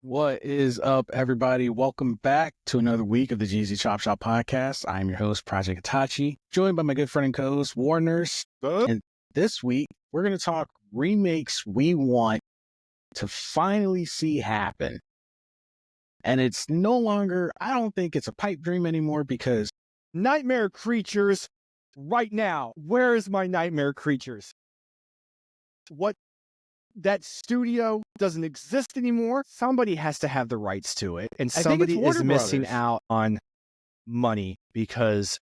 What is up, everybody? Welcome back to another week of the GZ Chop Shop podcast. I'm your host, Projektitachi, joined by my good friend and co-host, Warnurse. And this week, we're going to talk remakes we want to finally see happen. And it's no longer, I don't think it's a pipe dream anymore because Nightmare Creatures right now. Where is my Nightmare Creatures? What? That studio doesn't exist anymore. Somebody has to have the rights to it. And somebody is missing out on money because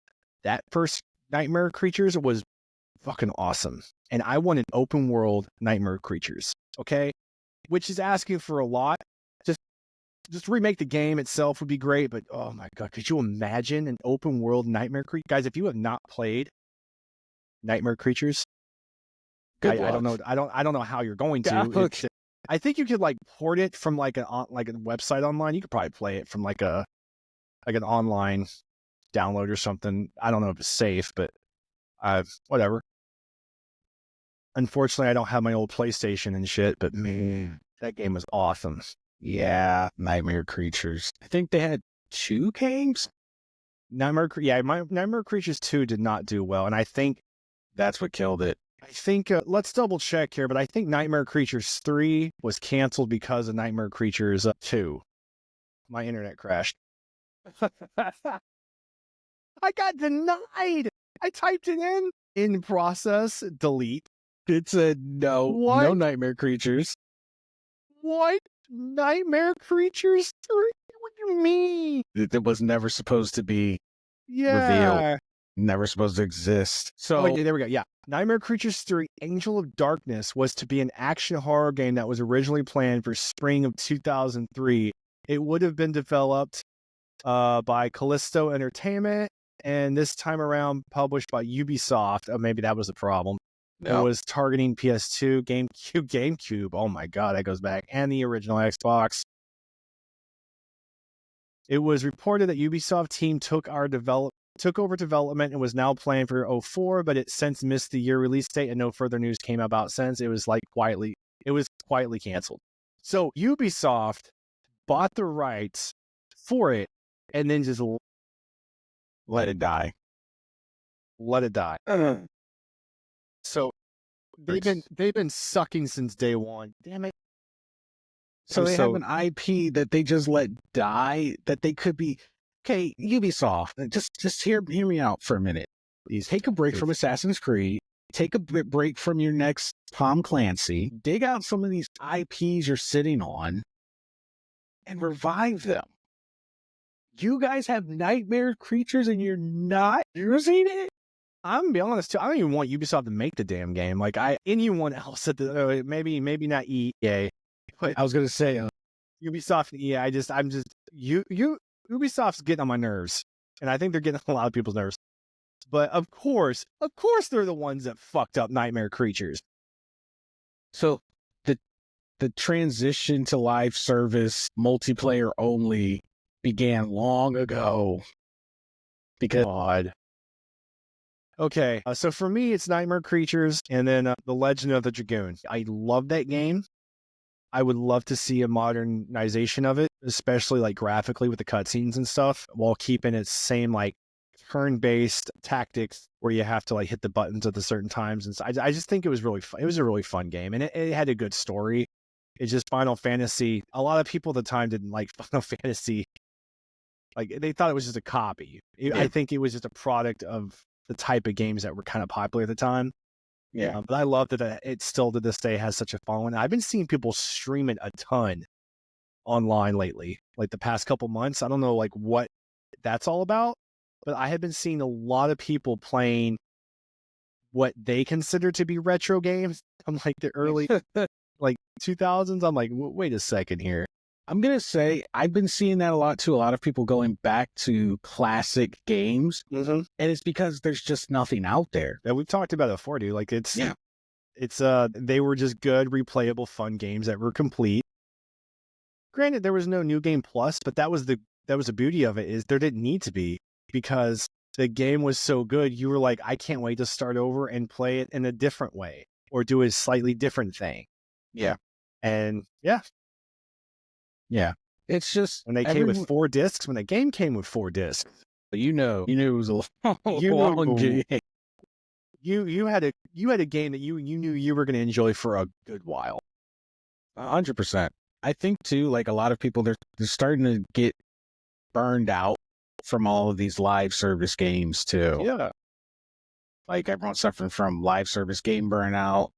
that first Nightmare Creatures was fucking awesome. And I want an open world Nightmare Creatures. Okay? Which is asking for a lot. Just remake the game itself would be great, but oh my god, could you imagine an open world Nightmare Creatures? Guys, if you have not played Nightmare Creatures, I don't know. I don't know how you're going to. I think you could like port it from like a website online. You could probably play it from like an online download or something. I don't know if it's safe, but whatever. Unfortunately, I don't have my old PlayStation and shit, but man, that game was awesome. Yeah, Nightmare Creatures. I think they had 2 games. Nightmare Creatures 2 did not do well, and I think that's what killed it. I think, let's double check here, but I think Nightmare Creatures 3 was canceled because of Nightmare Creatures 2. My internet crashed. I got denied. I typed it in process, delete. It said no Nightmare Creatures. What? Nightmare Creatures 3? What do you mean? It was never supposed to be revealed. Never supposed to exist. So there we go. Yeah. Nightmare Creatures 3 Angel of Darkness was to be an action horror game that was originally planned for spring of 2003. It would have been developed by Callisto Entertainment, and this time around published by Ubisoft. Oh, maybe that was the problem. It was targeting PS2, GameCube. Oh my god, that goes back. And the original Xbox. It was reported that Ubisoft team took over development and was now planned for 2004, but it since missed the year release date and no further news came about since. It was quietly canceled. So Ubisoft bought the rights for it and then just let it die. So they've been sucking since day one. Damn it. So they have an IP that they just let die, that they could be. Okay, Ubisoft, just hear me out for a minute. Please take a break from Assassin's Creed. Take a break from your next Tom Clancy. Dig out some of these IPs you're sitting on and revive them. You guys have Nightmare Creatures and you're not using it? I'm gonna be honest too. I don't even want Ubisoft to make the damn game. Like anyone else at the maybe not EA. But I was gonna say Ubisoft and EA. Ubisoft's getting on my nerves, and I think they're getting on a lot of people's nerves. But of course, they're the ones that fucked up Nightmare Creatures. So the transition to live service multiplayer only began long ago. Because okay, so for me, it's Nightmare Creatures, and then The Legend of the Dragoon. I love that game. I would love to see a modernization of it, especially like graphically with the cutscenes and stuff, while keeping its same like turn-based tactics where you have to like hit the buttons at the certain times. And so I just think it was really fun. It was a really fun game, and it had a good story. It's just Final Fantasy. A lot of people at the time didn't like Final Fantasy. Like they thought it was just a copy. I think it was just a product of the type of games that were kind of popular at the time. Yeah, but I love that it still to this day has such a following. I've been seeing people stream it a ton online lately, like the past couple months. I don't know like what that's all about, but I have been seeing a lot of people playing what they consider to be retro games. I'm like the early like 2000s. I'm like, wait a second here. I'm going to say I've been seeing that a lot too. A lot of people going back to classic games. Mm-hmm. And it's because there's just nothing out there. Yeah, we've talked about it before, dude. Like it's they were just good, replayable, fun games that were complete. Granted, there was no New Game Plus, but that was the beauty of it, is there didn't need to be, because the game was so good. You were like, I can't wait to start over and play it in a different way or do a slightly different thing. Yeah. And yeah. Yeah. It's just when they came with 4 discs. When the game came with 4 discs, you knew it was a long game. You had a game that you knew you were going to enjoy for a good while. 100%. I think too, like a lot of people, they're starting to get burned out from all of these live service games too. Yeah. Like everyone's suffering from live service game burnout.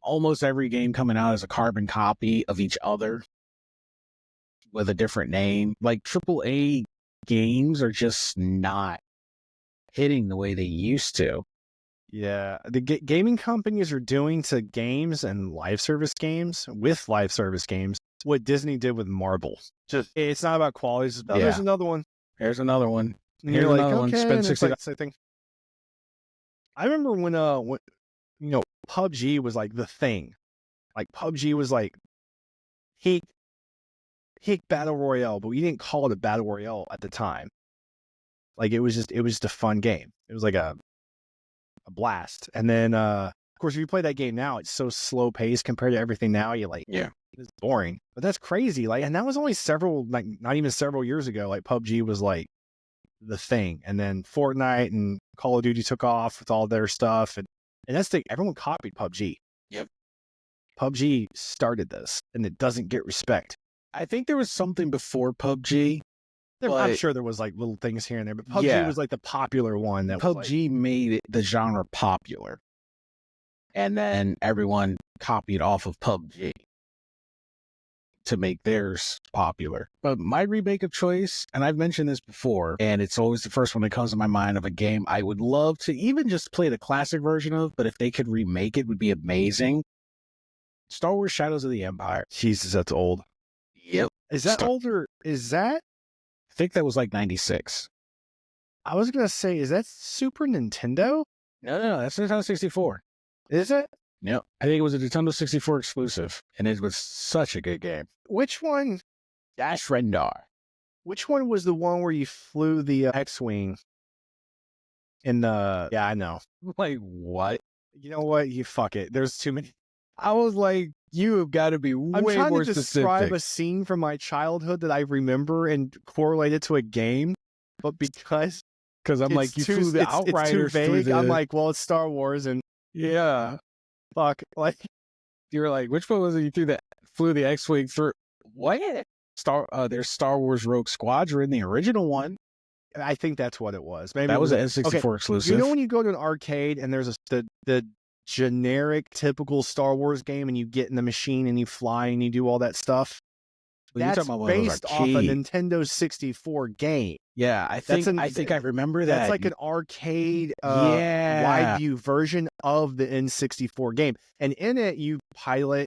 Almost every game coming out is a carbon copy of each other with a different name. Like AAA games are just not hitting the way they used to. Yeah, the gaming companies are doing to games and live service games with live service games what Disney did with Marvel. Just it's not about quality. It's about, there's another one. Here's another one. And you're like, okay, spend $60. I remember when PUBG was like the thing. Like PUBG was like peak battle royale, but we didn't call it a battle royale at the time. Like it was just a fun game. It was like a blast. And then of course if you play that game now, it's so slow paced compared to everything now. You like, yeah, it's boring. But that's crazy. Like, and that was only not even several years ago. Like PUBG was like the thing. And then Fortnite and Call of Duty took off with all their stuff. And that's the thing, everyone copied PUBG. Yep. PUBG started this and it doesn't get respect. I think there was something before PUBG. I'm sure there was like little things here and there, but PUBG was like the popular one. That PUBG made the genre popular. And then everyone copied off of PUBG to make theirs popular. But my remake of choice, and I've mentioned this before, and it's always the first one that comes to my mind of a game I would love to even just play the classic version of, but if they could remake it, would be amazing. Star Wars Shadows of the Empire. Jesus, that's old. Yep. Is that older? Is that? I think that was like 96. I was going to say, is that Super Nintendo? No, that's Nintendo 64. Is it? Yep. I think it was a Nintendo 64 exclusive, and it was such a good game. Which one? Dash Rendar. Which one was the one where you flew the X-Wing? Yeah, I know. Like, what? You know what? You fuck it. There's too many. I was like, you have got to be way more specific. I'm trying to describe a scene from my childhood that I remember and correlate it to a game, but because I'm like, you flew the Outriders. It's too vague. I'm like, well, it's Star Wars, and yeah, fuck. Like, you were like, which one was it? You flew the X-Wing through? What? There's Star Wars Rogue Squadron, the original one. I think that's what it was. Maybe that was an N64 exclusive. You know when you go to an arcade and there's the generic typical Star Wars game and you get in the machine and you fly and you do all that stuff? That's based off a Nintendo 64 game. Yeah, I think I remember that. That's like an arcade wide view version of the N64 game. And in it you pilot.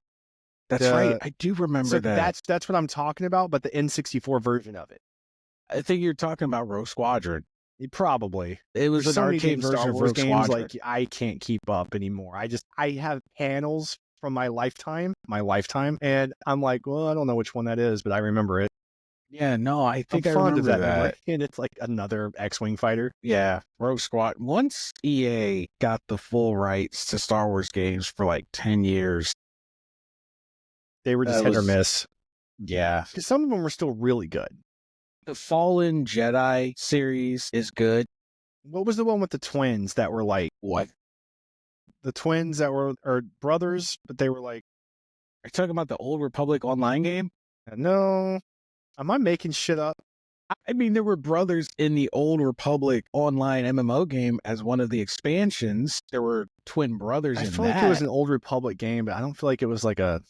That's right. I do remember that. That's what I'm talking about, but the N64 version of it. I think you're talking about Rogue Squadron. Probably. It was an arcade version of Rogue games Squadron. like I can't keep up anymore. I have panels from my lifetime, and I'm like, well, I don't know which one that is, but I remember it. Yeah, no, I think I'm I fond remember of that. that. And it's like another X-Wing fighter. Yeah, Rogue Squad. Once EA got the full rights to Star Wars games for like 10 years, they were just hit or miss. Yeah. Because some of them were still really good. The Fallen Jedi series is good. What was the one with the twins that were like... What? The twins that were brothers, but they were like... Are you talking about the Old Republic online game? No. Am I making shit up? I mean, there were brothers in the Old Republic online MMO game as one of the expansions. There were twin brothers in that. I feel like it was an Old Republic game, but I don't feel like it was like a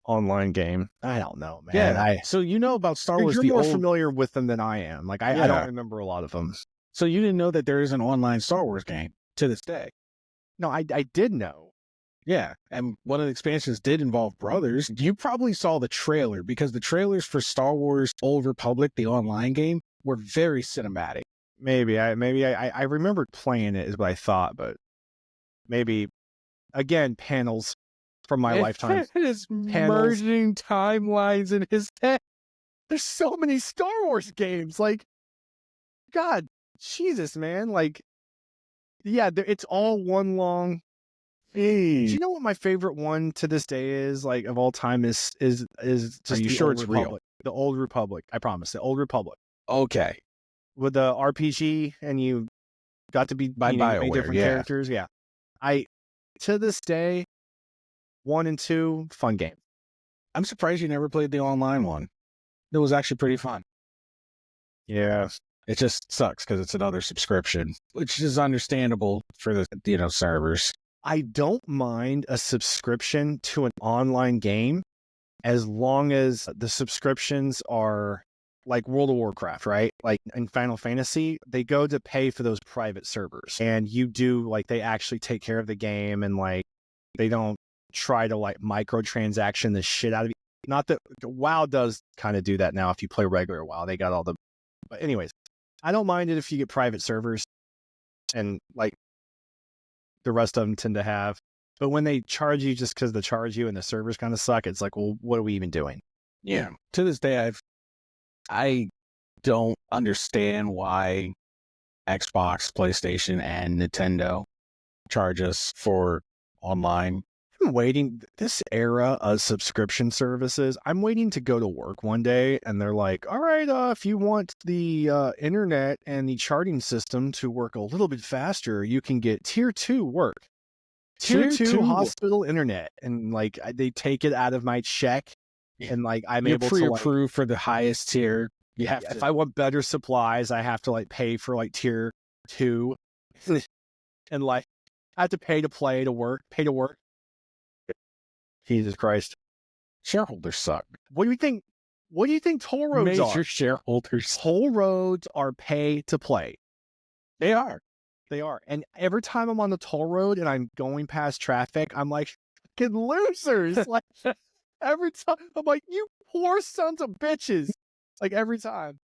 online game. I don't know, man. Yeah. So you know about Star Wars. You're more familiar with them than I am. Like I don't remember a lot of them. So you didn't know that there is an online Star Wars game to this day? No, I did know. Yeah, and one of the expansions did involve brothers. You probably saw the trailer because the trailers for Star Wars Old Republic, the online game, were very cinematic. Maybe I remembered playing it is what I thought, but maybe again panels from my lifetime. His merging timelines in his head. There's so many Star Wars games. Like, God, Jesus, man. Like, yeah, it's all one long. Do you know what my favorite one to this day is, like, of all time is just... Are you sure it's real? The Old Republic. I promise. The Old Republic. Okay. With the RPG, and you got to be By BioWare, different characters. Yeah. To this day, 1 and 2, fun game. I'm surprised you never played the online one. It was actually pretty fun. Yeah. It just sucks because it's another subscription, which is understandable for the servers. I don't mind a subscription to an online game as long as the subscriptions are like World of Warcraft, right? Like in Final Fantasy, they go to pay for those private servers, and they actually take care of the game, and like they don't try to like microtransaction the shit out of it. Not that WoW does kind of do that now. If you play regular WoW, they got all the. But anyways, I don't mind it if you get private servers, and like the rest of them tend to have. But when they charge you just because they charge you and the servers kind of suck, it's like, well, what are we even doing? Yeah. To this day, I don't understand why Xbox, PlayStation, and Nintendo charge us for online. I'm waiting this era of subscription services. I'm waiting to go to work one day, and they're like, all right, if you want the internet and the charting system to work a little bit faster, you can get tier 2 work. Tier 2 hospital internet. And like they take it out of my check, and like I'm able to pre-approved for the highest tier. You have if I want better supplies, I have to like pay for like tier 2. And like I have to pay to work. Jesus Christ. Shareholders suck. What do you think? What do you think toll roads are? Major shareholders. Toll roads are pay to play. They are. And every time I'm on the toll road and I'm going past traffic, I'm like, fucking losers. Like every time I'm like, you poor sons of bitches. Like every time.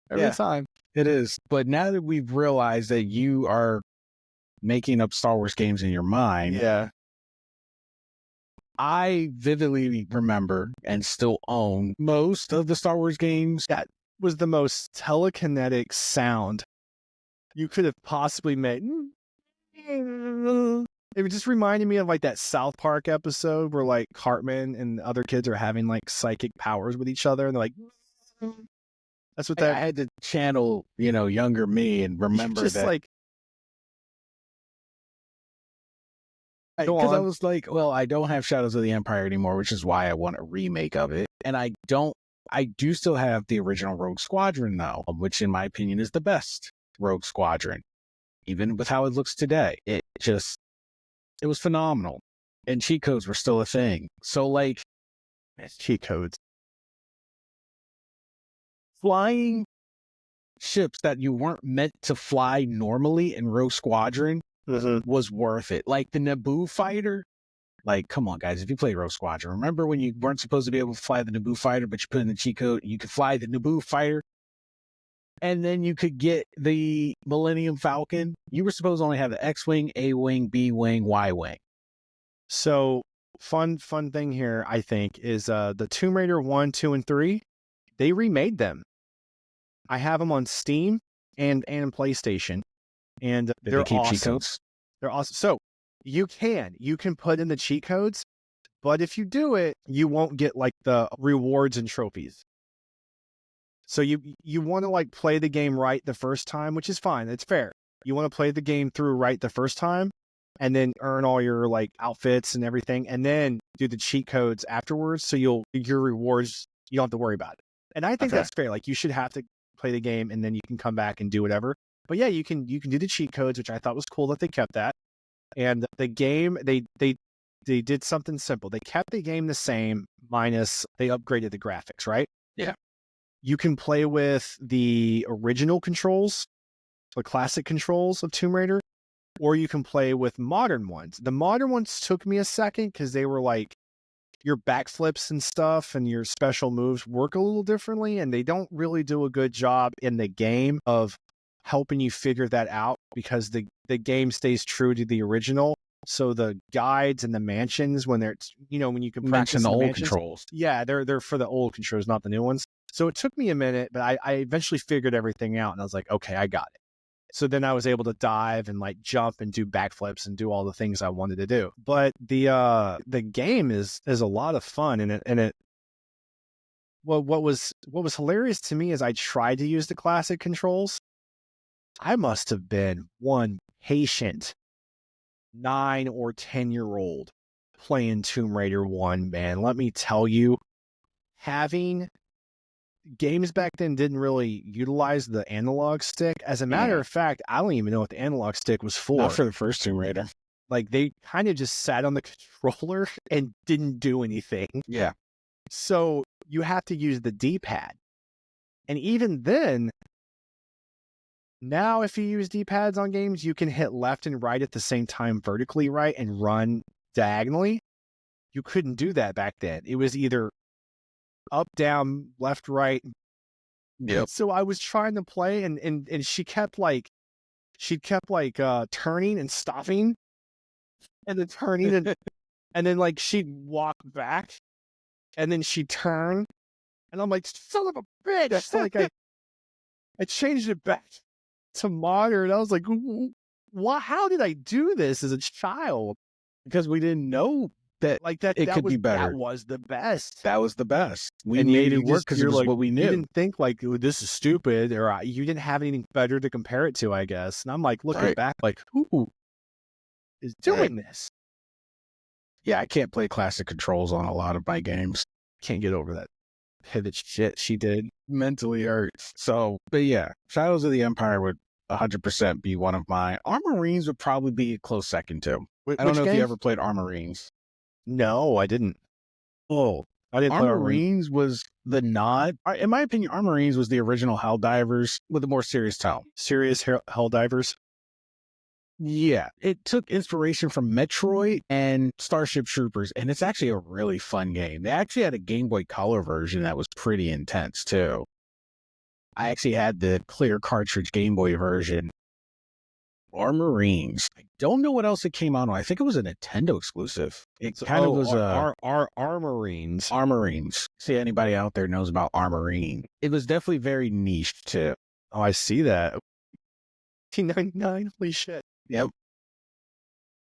Every time. It is. But now that we've realized that you are making up Star Wars games in your mind. Yeah. I vividly remember and still own most of the Star Wars games. That was the most telekinetic sound you could have possibly made. It just reminded me of like that South Park episode where like Cartman and other kids are having like psychic powers with each other, and they're like, that's what that. I had to channel, younger me and remember just that. Like, because I was like, well, I don't have Shadows of the Empire anymore, which is why I want a remake of it. And I do still have the original Rogue Squadron, though, which in my opinion is the best Rogue Squadron. Even with how it looks today, it was phenomenal. And cheat codes were still a thing. So like, it's cheat codes. Flying ships that you weren't meant to fly normally in Rogue Squadron was worth it. Like the Naboo fighter. Like, come on, guys. If you play Rogue Squadron, remember when you weren't supposed to be able to fly the Naboo fighter, but you put in the cheat code, you could fly the Naboo fighter, and then you could get the Millennium Falcon. You were supposed to only have the X-Wing, A-Wing, B-Wing, Y-Wing. So, fun thing here, I think, is the Tomb Raider 1, 2, and 3, they remade them. I have them on Steam and PlayStation. And they're awesome. Cheat codes? They're awesome. So you can put in the cheat codes, but if you do it, you won't get like the rewards and trophies. So you want to like play the game right the first time, which is fine. It's fair. You want to play the game through right the first time, and then earn all your like outfits and everything, and then do the cheat codes afterwards. So your rewards, you don't have to worry about it. And I think that's fair. Like you should have to play the game, and then you can come back and do whatever. But yeah, you can do the cheat codes, which I thought was cool that they kept that. And the game, they did something simple. They kept the game the same, minus they upgraded the graphics, right? Yeah. You can play with the original controls, the classic controls of Tomb Raider, or you can play with modern ones. The modern ones took me a second because they were like, your backflips and stuff and your special moves work a little differently, and they don't really do a good job in the game of helping you figure that out, because the game stays true to the original. So the guides and the mansions, when they're, when you can practice the old mansions, controls. Yeah, they're for the old controls, not the new ones. So it took me a minute, but I eventually figured everything out, and I was like, okay, I got it. So then I was able to dive and like jump and do backflips and do all the things I wanted to do. But the game is a lot of fun, and it what was hilarious to me is I tried to use the classic controls. I must have been one patient 9 or 10-year-old playing Tomb Raider 1, man. Let me tell you, having games back then didn't really utilize the analog stick. As a matter of fact, I don't even know what the analog stick was for. Not for the first Tomb Raider. Like, they kind of just sat on the controller and didn't do anything. Yeah. So you have to use the D-pad. And even then, now if you use D-pads on games, you can hit left and right at the same time vertically right and run diagonally. You couldn't do that back then. It was either up, down, left, right. Yep. So I was trying to play and she kept turning and stopping and then turning and then like she'd walk back and then she'd turn and I'm like, son of a bitch. Like I changed it back to modern. I was like, what? How did I do this as a child? Because we didn't know that like that it could be better. That was the best. That was the best. We made it work because it was like, what we knew. You didn't think like, oh, this is stupid, or you didn't have anything better to compare it to, I guess. And I'm like looking back, like, who is doing this? Yeah, I can't play classic controls on a lot of my games. Can't get over that pivot shit she did. Mentally hurts. So, but yeah, Shadows of the Empire would 100% be one of mine. Armorines would probably be a close second too. I don't know if you ever played Armorines. No, I didn't. Oh, I didn't. Armorines was the nod. In my opinion, Armorines was the original Helldivers with a more serious tone. Serious Helldivers? Yeah. It took inspiration from Metroid and Starship Troopers, and it's actually a really fun game. They actually had a Game Boy Color version that was pretty intense, too. I actually had the clear cartridge Game Boy version. Armorines. I don't know what else it came out on. I think it was a Nintendo exclusive. It kind of was Armorines. Armorines. See, anybody out there knows about Armorine. It was definitely very niche too. Oh, I see that. 1999. Holy shit. Yep.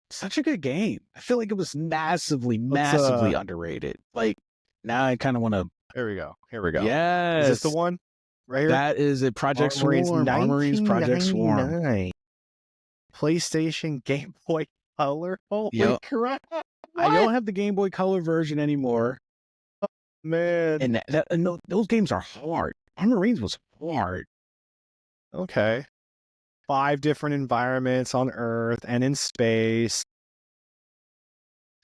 Such a good game. I feel like it was massively underrated. Like, now I kind of want to. Here we go. Yes. Is this the one? Right here? That is a Project Swarm. Armorines Project Swarm. PlayStation Game Boy Color. Holy crap! What? I don't have the Game Boy Color version anymore. Oh, man, and those games are hard. Armorines was hard. Okay, 5 different environments on Earth and in space.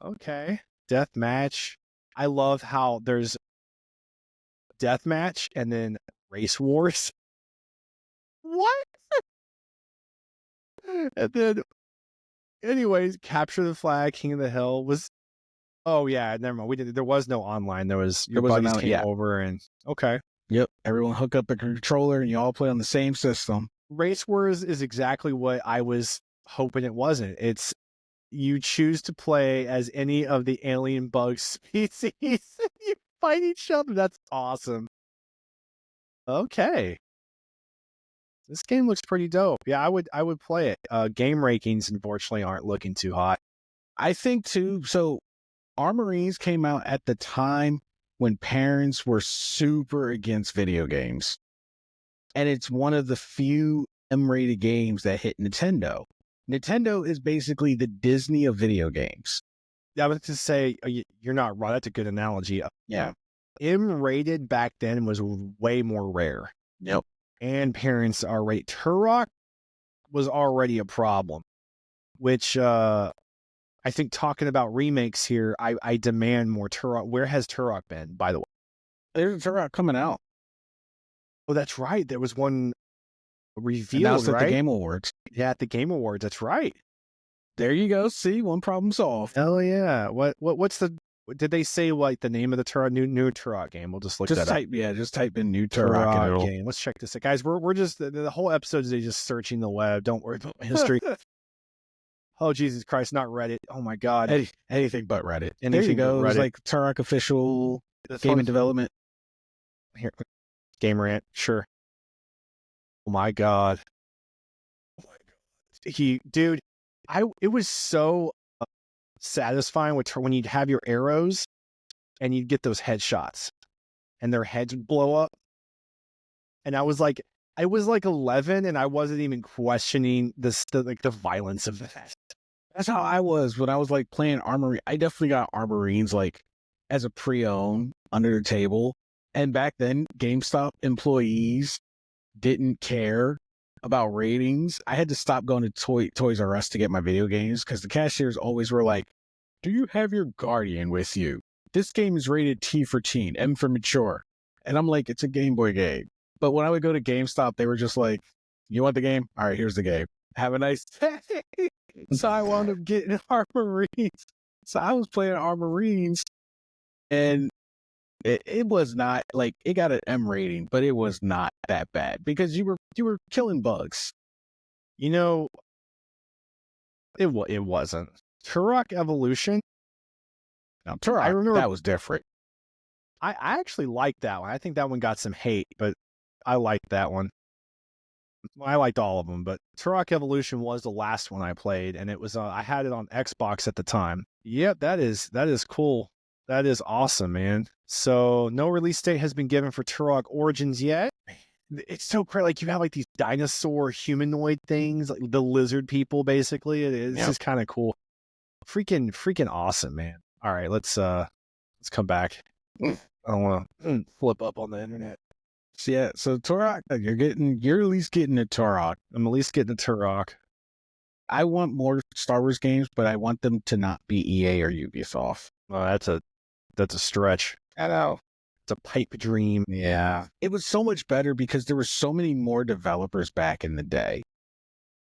Okay, deathmatch. I love how there's deathmatch and then race wars. What? And then, anyways, capture the flag, King of the Hill was. Oh yeah, never mind. There was no online. There was your buddies came over and okay. Yep, everyone hook up a controller and you all play on the same system. Race Wars is exactly what I was hoping it wasn't. It's you choose to play as any of the alien bug species. You fight each other. That's awesome. Okay. This game looks pretty dope. Yeah, I would play it. Game rankings, unfortunately, aren't looking too hot. I think, too, so Armorines came out at the time when parents were super against video games. And it's one of the few M-rated games that hit Nintendo. Nintendo is basically the Disney of video games. I was to say, you're not wrong. That's a good analogy. Yeah. M-rated back then was way more rare. Yep. And parents R-rated. Turok was already a problem, which I think talking about remakes here, I demand more Turok. Where has Turok been, by the way? There's a Turok coming out. Oh, that's right. There was one revealed, announced right? At the Game Awards. Yeah, at the Game Awards. That's right. There you go. See, one problem solved. Oh yeah. What's the? Did they say like the name of the Turok new Turok game? We'll just look that up. Yeah, just type in new Turok game. Let's check this out, guys. We're just the whole episode is just searching the web. Don't worry about history. Oh Jesus Christ! Not Reddit. Oh my God. Anything but Reddit. Anything there you go. Reddit. It's like Turok official game in development. Here, Game Rant. Sure. Oh my God. Oh my God. Dude, it was so satisfying when you'd have your arrows and you'd get those headshots and their heads would blow up. And I was like 11 and I wasn't even questioning the violence of that. That's how I was when I was like playing Armory. I definitely got Armorines like as a pre-owned under the table. And back then, GameStop employees didn't care about ratings. I had to stop going to Toys R Us to get my video games because the cashiers always were like, "Do you have your Guardian with you? This game is rated T for teen, M for mature." And I'm like, "It's a Game Boy game." But when I would go to GameStop, they were just like, "You want the game? All right, here's the game. Have a nice day." So I wound up getting Armorines. So I was playing Armorines, and it was not like it got an M rating, but it was not that bad because you were killing bugs. You know, it wasn't. Turok Evolution. Now Turok, I remember that was different. I actually liked that one. I think that one got some hate, but I liked that one. I liked all of them, but Turok Evolution was the last one I played, and it was I had it on Xbox at the time. Yep, that is cool. That is awesome, man. So no release date has been given for Turok Origins yet. It's so great. Like you have like these dinosaur humanoid things, like the lizard people, basically. It's just kind of cool. Freaking awesome, man. All right, let's come back. I don't want to flip up on the internet. So yeah, so Turok, you're at least getting a Turok. I'm at least getting a Turok. I want more Star Wars games, but I want them to not be EA or Ubisoft. Oh, that's a stretch. I know. It's a pipe dream. Yeah. It was so much better because there were so many more developers back in the day.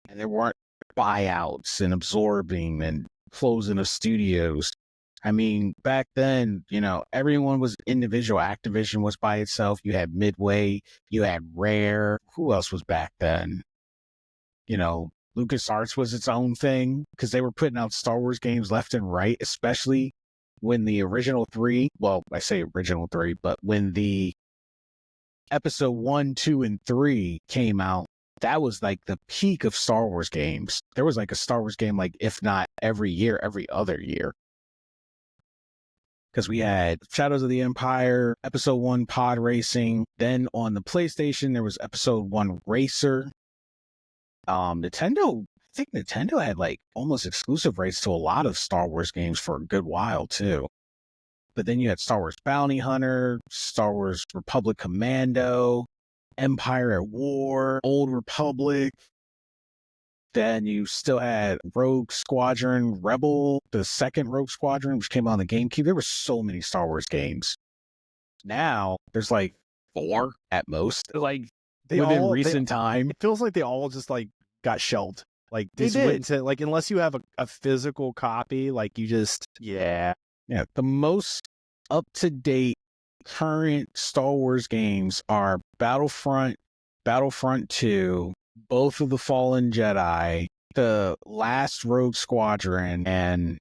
And there weren't buyouts and absorbing and closing of studios. I mean, back then, everyone was individual. Activision was by itself. You had Midway, you had Rare. Who else was back then? LucasArts was its own thing because they were putting out Star Wars games left and right, especially when the original 3, well, I say original 3, but when the episode 1, 2, and 3 came out, that was like the peak of Star Wars games. There was like a Star Wars game, like if not every year, every other year. Because we had Shadows of the Empire, Episode 1 Pod Racing. Then on the PlayStation, there was Episode 1 Racer. I think Nintendo had like almost exclusive rights to a lot of Star Wars games for a good while too. But then you had Star Wars Bounty Hunter, Star Wars Republic Commando, Empire at War, Old Republic. Then you still had Rogue Squadron Rebel, the second Rogue Squadron, which came out on the GameCube. There were so many Star Wars games. Now, there's like 4 at most. Like, within recent time. It feels like they all just like got shelved. Like, they went into, like, unless you have a physical copy, like, you just, yeah. Yeah, the most up-to-date current Star Wars games are Battlefront 2, both of the Fallen Jedi, the last Rogue Squadron, and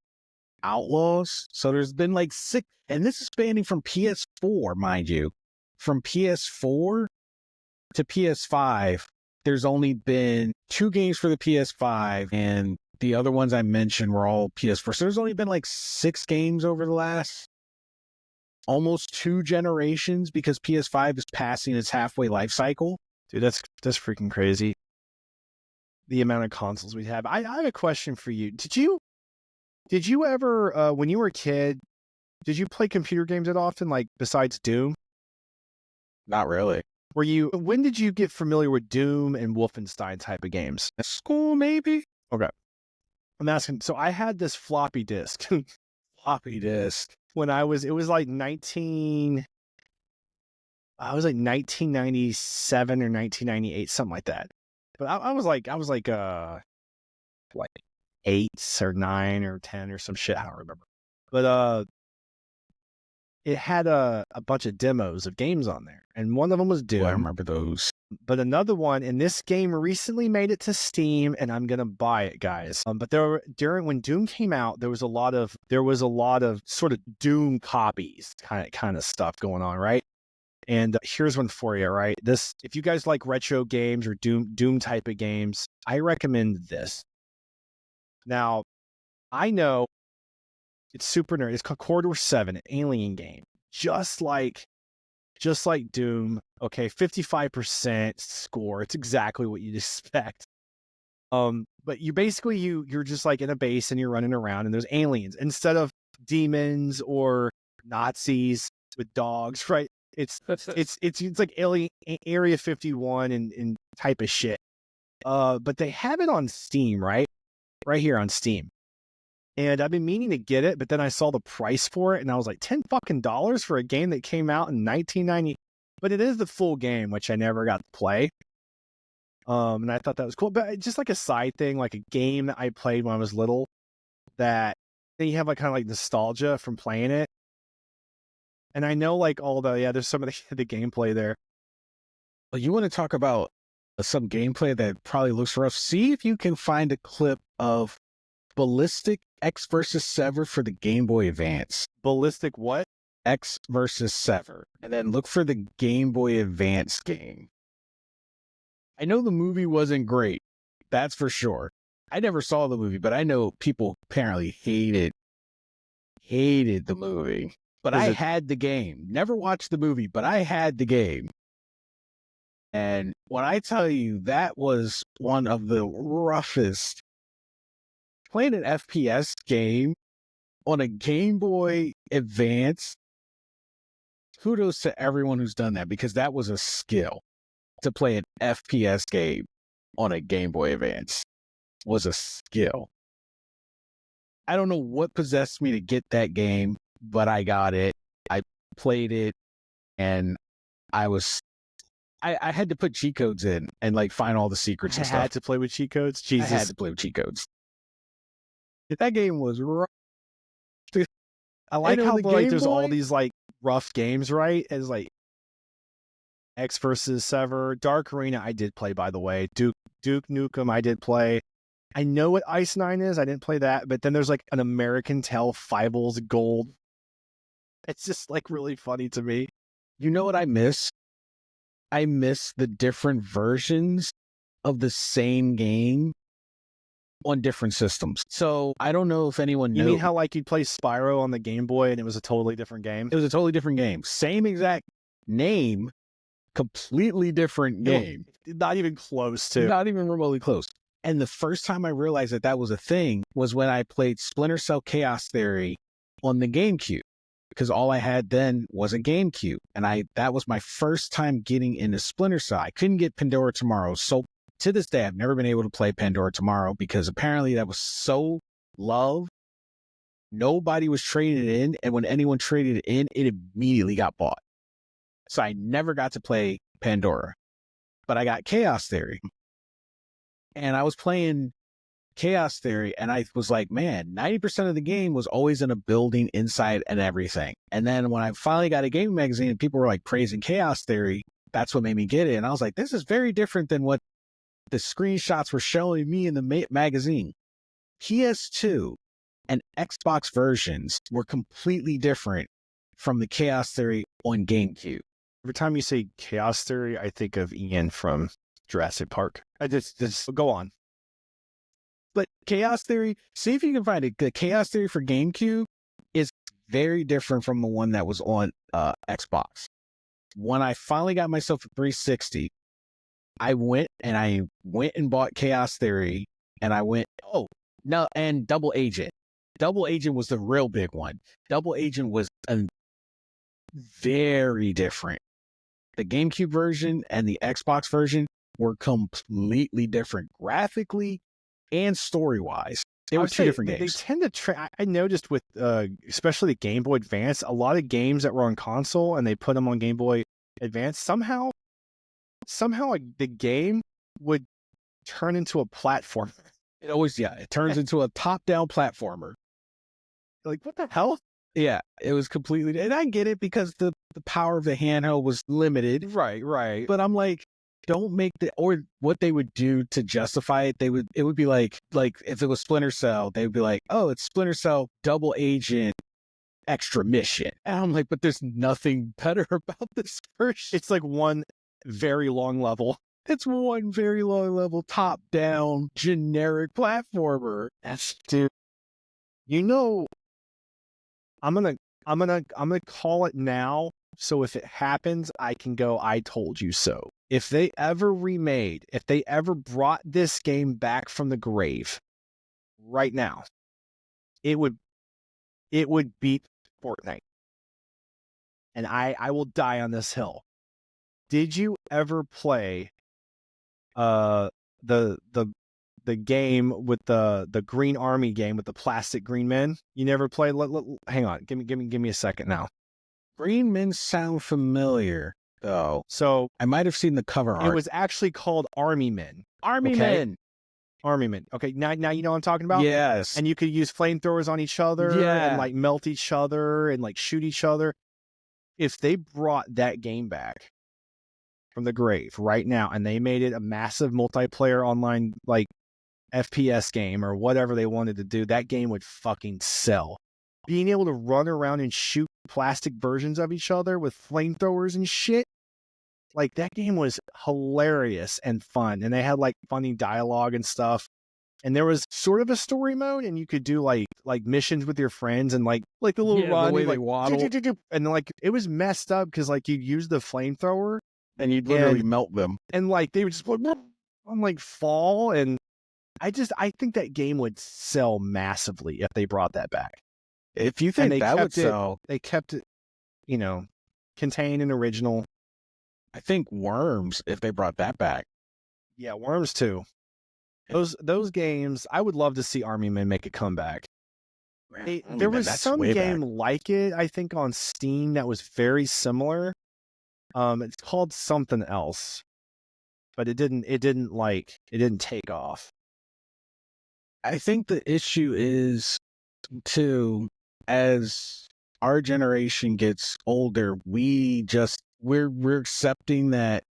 Outlaws. So there's been like 6, and this is spanning from PS4, mind you. From PS4 to PS5, there's only been 2 games for the PS5, and the other ones I mentioned were all PS4. So there's only been like 6 games over the last almost 2 generations because PS5 is passing its halfway life cycle. Dude, that's freaking crazy. The amount of consoles we have. I have a question for you. Did you ever, when you were a kid, did you play computer games that often, like besides Doom? Not really. When did you get familiar with Doom and Wolfenstein type of games? At school, maybe? Okay. I'm asking, so I had this floppy disk. Floppy disk. When it was like 1997 or 1998, something like that. But I was like 8 or 9 or 10 or some shit. I don't remember. But it had a bunch of demos of games on there, and one of them was Doom. I remember those. But another one, and this game recently made it to Steam, and I'm gonna buy it, guys. But when Doom came out, there was a lot of sort of Doom copies, kind of stuff going on, right? And here's one for you, right? If you guys like retro games or Doom type of games, I recommend this. Now, I know it's super nerd. It's called Corridor 7, an alien game. Just like just like Doom. Okay, 55% score. It's exactly what you'd expect. But you're just like in a base and you're running around and there's aliens instead of demons or Nazis with dogs, right? It's like Alien Area 51 and type of shit. But they have it on Steam, right? Right here on Steam. And I've been meaning to get it, but then I saw the price for it and I was like, $10 for a game that came out in 1990. But it is the full game, which I never got to play. And I thought that was cool. But just like a side thing, like a game that I played when I was little, that then you have like kind of like nostalgia from playing it. And I know like there's some of the gameplay there. Well, you want to talk about some gameplay that probably looks rough? See if you can find a clip of Ballistic X versus Sever for the Game Boy Advance. Ballistic what? X versus Sever. And then look for the Game Boy Advance game. I know the movie wasn't great. That's for sure. I never saw the movie, but I know people apparently hated the movie. But I had the game. Never watched the movie, but I had the game. And when I tell you that was one of the roughest, playing an FPS game on a Game Boy Advance, kudos to everyone who's done that, because that was a skill. To play an FPS game on a Game Boy Advance was a skill. I don't know what possessed me to get that game, but I got it. I played it, and I had to put cheat codes in and like find all the secrets and stuff. I had to play with cheat codes? Jesus. I had to play with cheat codes. That game was rough. I like how like there's all these like rough games, right? As like X versus Sever, Dark Arena I did play, by the way. Duke Nukem I did play. I know what Ice 9 is. I didn't play that, but then there's like an American Tail Fiebles Gold. It's just like really funny to me. You know what I miss? I miss the different versions of the same game on different systems. So I don't know if anyone knows. You mean how like you'd play Spyro on the Game Boy and it was a totally different game? It was a totally different game. Same exact name, completely different game. Not even close to. Not even remotely close. And the first time I realized that was a thing was when I played Splinter Cell Chaos Theory on the GameCube, because all I had then was a GameCube. And that was my first time getting into Splinter Cell. I couldn't get Pandora Tomorrow. So to this day, I've never been able to play Pandora Tomorrow because apparently that was so loved. Nobody was trading it in. And when anyone traded it in, it immediately got bought. So I never got to play Pandora, but I got Chaos Theory. And I was playing Chaos Theory and I was like, man, 90% of the game was always in a building inside and everything. And then when I finally got a gaming magazine and people were like praising Chaos Theory, that's what made me get it. And I was like, this is very different than what the screenshots were showing me in the magazine. PS2 and Xbox versions were completely different from the Chaos Theory on GameCube. Every time you say Chaos Theory, I think of Ian from Jurassic Park. I just go on. But Chaos Theory, see if you can find it. The Chaos Theory for GameCube is very different from the one that was on Xbox. When I finally got myself a 360, I went and bought Chaos Theory, and and Double Agent. Double Agent was the real big one. Double Agent was very different. The GameCube version and the Xbox version were completely different graphically and story-wise. They were two different games. They tend to I noticed with especially the Game Boy Advance, a lot of games that were on console and they put them on Game Boy Advance, somehow like, the game would turn into a platformer. It turns into a top-down platformer. Like, what the hell? Yeah, it was completely, and I get it because the power of the handheld was limited. Right. But I'm like, don't make or what they would do to justify it, it would be like if it was Splinter Cell, they would be like, oh, it's Splinter Cell Double Agent Extra Mission. And I'm like, but there's nothing better about this version. It's like one very long level. It's one very long level, top down, generic platformer. Dude. You know, I'm gonna call it now. So if it happens, I can go, I told you so. If they ever if they ever brought this game back from the grave right now, it would beat Fortnite. And I will die on this hill. Did you ever play the game with the Green Army game with the plastic green men? You never played? Hang on, give me a second now. Green men sound familiar, though. So I might have seen the cover art. It was actually called Army Men. Army Men. Army Men. Okay, now you know what I'm talking about? Yes. And you could use flamethrowers on each other and like melt each other and like shoot each other. If they brought that game back from the grave right now and they made it a massive multiplayer online like FPS game or whatever they wanted to do, that game would fucking sell. Being able to run around and shoot plastic versions of each other with flamethrowers and shit, like that game was hilarious and fun. And they had like funny dialogue and stuff. And there was sort of a story mode, and you could do like missions with your friends and like the little run, the way like, they waddle, and like it was messed up because like you'd use the flamethrower and you'd literally melt them, and like they would just like fall. And I think that game would sell massively if they brought that back. If you think that would sell, they kept it, contained and original. I think Worms, if they brought that back. Yeah, Worms too. Those games, I would love to see Army Men make a comeback. There was some game like it, I think, on Steam that was very similar. It's called something else, but it didn't take off. I think the issue is too, as our generation gets older, we're accepting that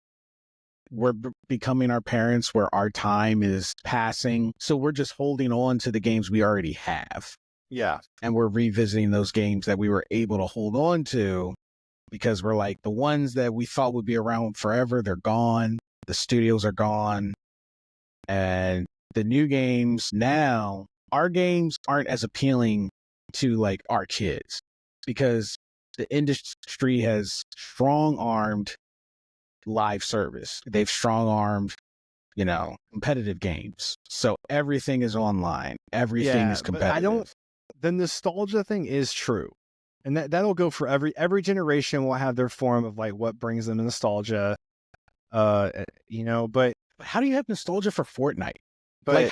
we're becoming our parents where our time is passing. So we're just holding on to the games we already have. Yeah. And we're revisiting those games that we were able to hold on to because we're like, the ones that we thought would be around forever, they're gone. The studios are gone. And the new games now, our games aren't as appealing to like our kids because the industry has strong-armed live service. They've strong-armed, competitive games. So everything is online. Everything is competitive. The nostalgia thing is true. And that'll go for every generation will have their form of like what brings them nostalgia. But how do you have nostalgia for Fortnite? But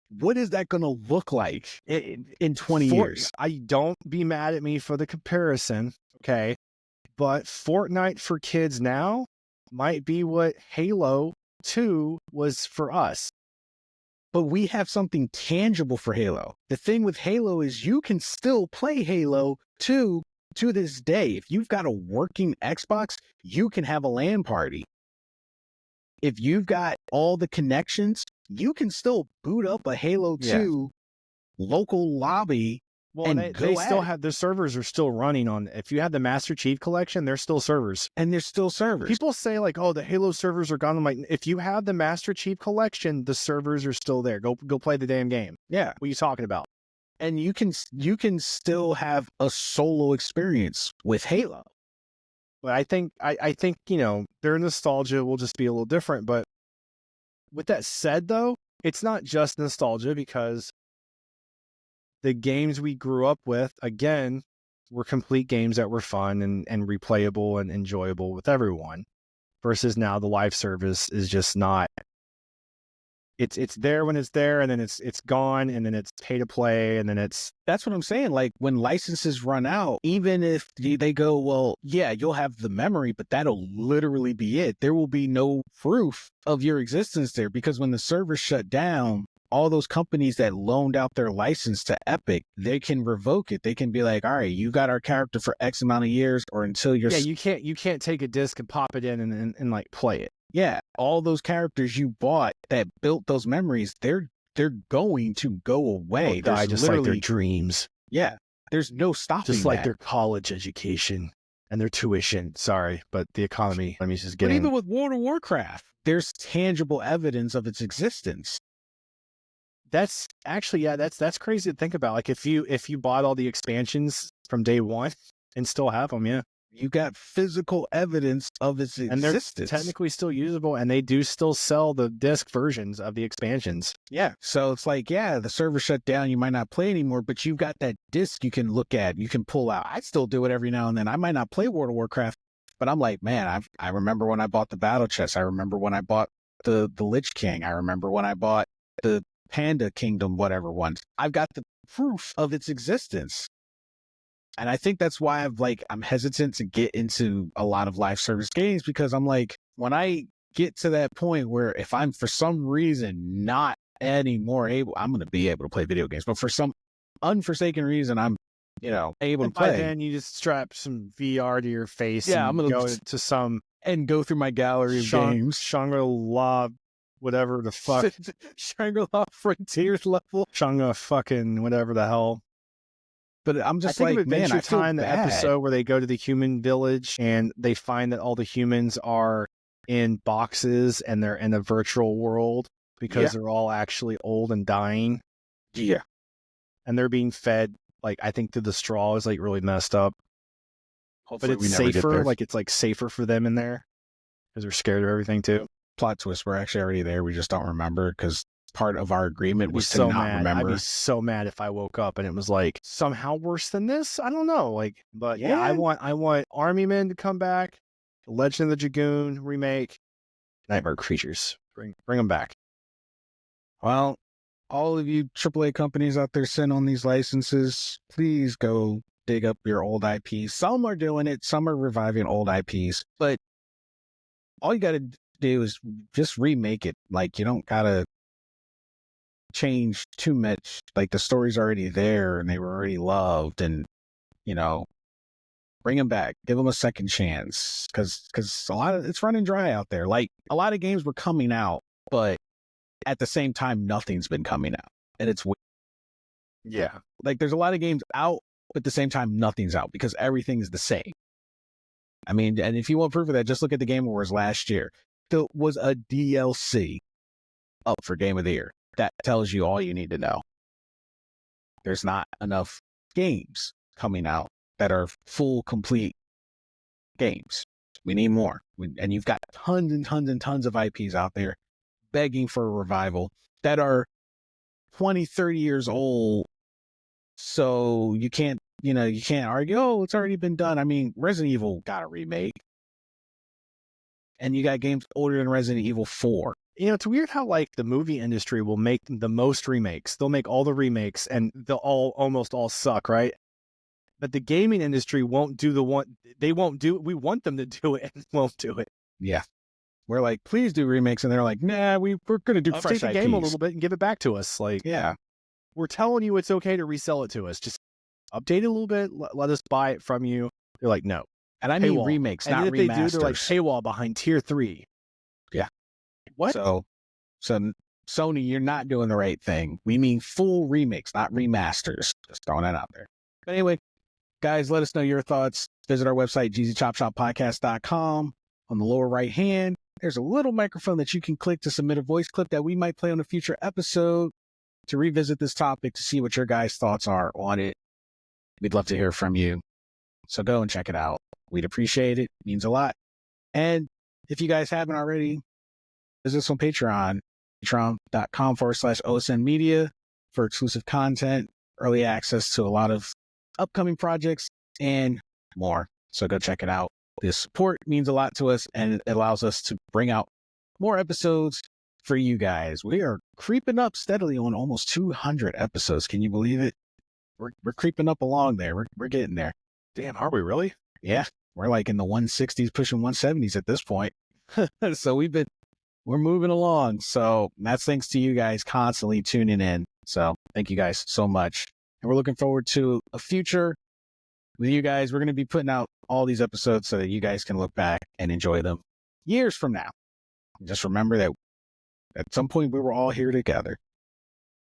what is that going to look like in 20 years? Don't be mad at me for the comparison. Okay. But Fortnite for kids now might be what Halo 2 was for us. But we have something tangible for Halo. The thing with Halo is you can still play Halo 2 to this day. If you've got a working Xbox, you can have a LAN party. If you've got all the connections, you can still boot up a Halo 2 local lobby. Well, and they still have their servers are still running on. If you have the Master Chief Collection, there's still servers. And there's still servers. People say like, "Oh, the Halo servers are gone." I'm like, if you have the Master Chief Collection, the servers are still there. Go play the damn game. Yeah. What are you talking about? And you can still have a solo experience with Halo. But I think their nostalgia will just be a little different. But with that said, though, it's not just nostalgia because the games we grew up with, again, were complete games that were fun and replayable and enjoyable with everyone. Versus now the live service is just not. It's there when it's there, and then it's gone, and then it's pay to play, and then that's what I'm saying. Like when licenses run out, even if they go, well, yeah, you'll have the memory, but that'll literally be it. There will be no proof of your existence there because when the server shut down, all those companies that loaned out their license to Epic, they can revoke it. They can be like, all right, you got our character for X amount of years or until you're... Yeah, you can't take a disc and pop it in and like play it. Yeah, all those characters you bought that built those memories, they're going to go away. Die just like their dreams. Yeah, there's no stopping just like their college education and their tuition. Sorry, but the economy is just getting... But even with World of Warcraft, there's tangible evidence of its existence. That's actually, that's crazy to think about. Like if you bought all the expansions from day one and still have them, yeah. You got physical evidence of its existence. And they're technically still usable, and they do still sell the disc versions of the expansions. Yeah. So it's like, yeah, the server shut down. You might not play anymore, but you've got that disc you can look at. You can pull out. I still do it every now and then. I might not play World of Warcraft, but I'm like, man, I remember when I bought the battle chest. I remember when I bought the Lich King. I remember when I bought the Panda Kingdom, whatever one. I've got the proof of its existence. And I think that's why I'm hesitant to get into a lot of live service games, because I'm like, when I get to that point where if I'm for some reason not anymore able, I'm going to be able to play video games, but for some unforsaken reason, I'm, able to play. By then you just strap some VR to your face. Yeah, and I'm going to go to some and go through my gallery of games. Shangri-La, whatever the fuck. Shangri-La Frontiers level. Shangri fucking whatever the hell. But I'm just I think like, of Adventure man, I feel Time, the bad. episode where they go to the human village and they find that all the humans are in boxes and they're in a virtual world because they're all actually old and dying. Yeah. And they're being fed, I think through the straw is really messed up. Hopefully but it's safer. It's safer for them in there because they're scared of everything too. Plot twist, we're actually already there. We just don't remember because part of our agreement was to not remember. I'd be so mad if I woke up and it was somehow worse than this. I don't know. But yeah, I want Army Men to come back. The Legend of the Dragoon remake. Nightmare Creatures. Bring them back. Well, all of you AAA companies out there sitting on these licenses, please go dig up your old IPs. Some are doing it. Some are reviving old IPs. But all you got to do is just remake it. You don't got to change too much. The story's already there and they were already loved, and bring them back, give them a second chance, because it's running dry out there. A lot of games were coming out, but at the same time nothing's been coming out, and it's yeah, there's a lot of games out, but at the same time nothing's out because everything's the same. I mean, and if you want proof of that, just look at the Game Awards last year. There was a DLC up for Game of the Year. That tells you all you need to know. There's not enough games coming out that are full, complete games. We need more. And you've got tons and tons and tons of IPs out there begging for a revival that are 20, 30 years old. So you can't argue, oh, it's already been done. I mean, Resident Evil got a remake. And you got games older than Resident Evil 4. It's weird how the movie industry will make the most remakes. They'll make all the remakes and they'll almost all suck, right? But the gaming industry won't do the one. They won't do it. We want them to do it and won't do it. Yeah. We're like, please do remakes. And they're like, nah, we're going to do fresh IPs. Update the game a little bit and give it back to us. Yeah. We're telling you it's okay to resell it to us. Just update it a little bit. Let us buy it from you. They're like, no. And I mean remakes, not remasters. They do, they're paywall behind tier 3. Yeah. What? So Sony, you're not doing the right thing. We mean full remakes, not remasters. Just throwing that out there. But anyway, guys, let us know your thoughts. Visit our website, GZChopShopPodcast.com. On the lower right hand, there's a little microphone that you can click to submit a voice clip that we might play on a future episode to revisit this topic, to see what your guys' thoughts are on it. We'd love to hear from you. So go and check it out. We'd appreciate it. It means a lot. And if you guys haven't already, visit us on Patreon, patreon.com/OSN Media for exclusive content, early access to a lot of upcoming projects, and more. So go check it out. This support means a lot to us, and it allows us to bring out more episodes for you guys. We are creeping up steadily on almost 200 episodes. Can you believe it? We're creeping up along there. We're getting there. Damn, are we really? Yeah, we're in the 160s, pushing 170s at this point. So we're moving along. So that's thanks to you guys constantly tuning in. So thank you guys so much. And we're looking forward to a future with you guys. We're going to be putting out all these episodes so that you guys can look back and enjoy them years from now. Just remember that at some point we were all here together.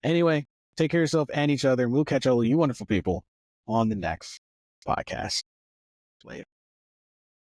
Anyway, take care of yourself and each other. And we'll catch all of you wonderful people on the next podcast. Later.